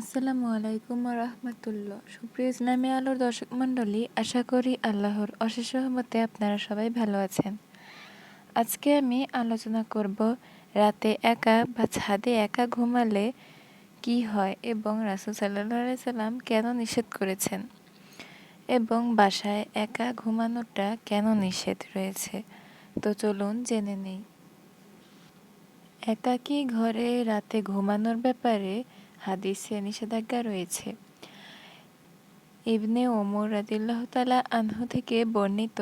আসসালামু আলাইকুম রাহমাতুল্লাহ। সুপ্রিয় ইসলামী আলোর দর্শক মণ্ডলী, আশা করি আল্লাহর অশেষ রহমতে আপনারা সবাই ভালো আছেন। আজকে আমি আলোচনা করব রাতে একা বা ছাদে একা ঘুমালে কি হয় এবং রাসূল সাল্লাল্লাহু আলাইহি সাল্লাম কেন নিষেধ করেছেন এবং বাসায় একা ঘুমানোটা কেন নিষেধ রয়েছে। তো চলুন জেনে নেই। একাকী ঘরে রাতে ঘুমানোর ব্যাপারে হাদিসে নিষেধাজ্ঞা রয়েছে। ইবনে ওমর রাদিয়াল্লাহু তাআলা আনহু থেকে বর্ণিত,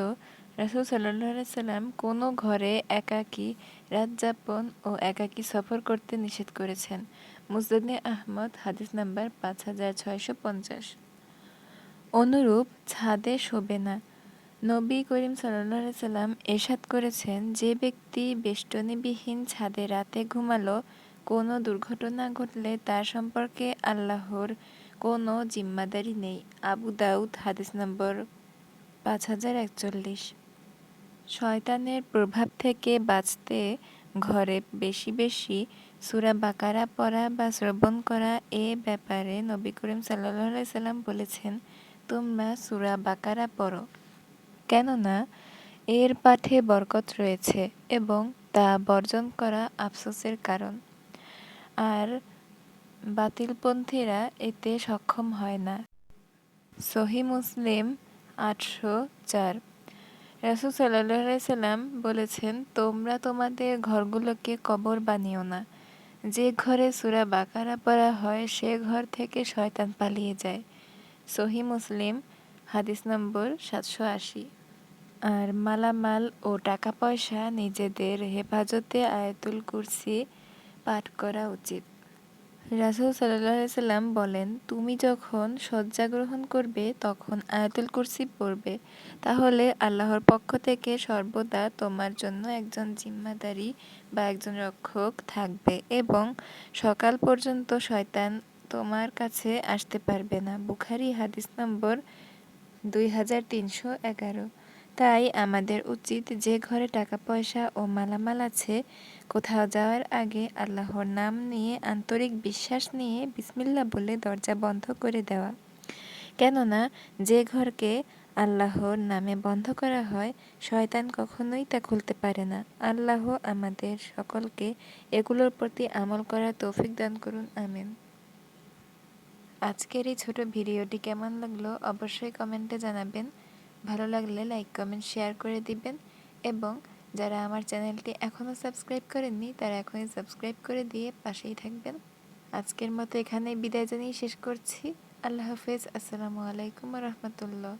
রাসূল সাল্লাল্লাহু আলাইহি সাল্লাম কোনো ঘরে একাকী রাত যাপন ও একাকী সফর করতে নিষেধ করেছেন। মুসনাদে আহমদ হাদিস নাম্বার 5650। অনুরূপ ছাদে শোবে না। নবী করিম সাল্লাল্লাহু আলাইহি সাল্লাম ইরশাদ করেছেন, যে ব্যক্তি বেষ্টনীবিহীন ছাদে রাতে ঘুমালো, কোনো দুর্ঘটনা ঘটলে তার সম্পর্কে আল্লাহর কোনো জিম্মাদারি নেই। আবু দাউদ হাদিস নম্বর 5041। শয়তানের প্রভাব থেকে বাঁচতে ঘরে বেশি বেশি সূরা বাকারা পড়া বা শ্রবণ করা। এ ব্যাপারে নবী করিম সাল্লাল্লাহু আলাইহি সাল্লাম বলেছেন, তোমরা সূরা বাকারা পড়ো, কেননা এর পাঠে বরকত রয়েছে এবং তা বর্জন করা আফসোসের কারণ, আর বাতিলপন্থীরা এতে সক্ষম হয় না। সহিহ মুসলিম 804। রাসূল সাল্লাল্লাহু আলাইহি সাল্লাম বলেছেন, তোমরা তোমাদের ঘরগুলোকে কবর বানিও না। যে ঘরে সূরা বাকারা পড়া হয় সে ঘর থেকে শয়তান পালিয়ে যায়। সহিহ মুসলিম হাদিস নম্বর 780। আর মালামাল ও টাকা পয়সা নিজেদের হেফাজতে আয়াতুল কুরসি পাঠ করা উচিত। রাসূল সাল্লাল্লাহু আলাইহি সাল্লাম বলেন, তুমি যখন শয্যা গ্রহণ করবে তখন আয়াতুল কুরসি পড়বে, তাহলে আল্লাহর পক্ষ থেকে সর্বদা তোমার জন্য একজন জিম্মাদারি বা একজন রক্ষক থাকবে এবং সকাল পর্যন্ত শয়তান তোমার কাছে আসতে পারবে না। বুখারী হাদিস নম্বর 2311। তাই আমাদের উচিত যে ঘরে টাকা পয়সা ও মালামাল আছে, কোথাও যাওয়ার আগে আল্লাহর নাম নিয়ে আন্তরিক বিশ্বাস নিয়ে বিসমিল্লাহ বলে দরজা বন্ধ করে দেওয়া। কেননা যে ঘরকে আল্লাহর নামে বন্ধ করা হয়, শয়তান কখনোই তা খুলতে পারে না। আল্লাহ আমাদের সকলকে এগুলোর প্রতি আমল করার তৌফিক দান করুন, আমিন। আজকের এই ছোট ভিডিওটি কেমন লাগলো অবশ্যই কমেন্টে জানাবেন। ভালো লাগলে লাইক কমেন্ট শেয়ার করে দিবেন এবং যারা আমার চ্যানেলটি এখনও সাবস্ক্রাইব করেননি তারা এখনই সাবস্ক্রাইব করে দিয়ে পাশেই থাকবেন। আজকের মতো এখানেই বিদায় জানিয়ে শেষ করছি। আল্লাহ হাফেজ। আসসালামু আলাইকুম রহমতুল্লাহ।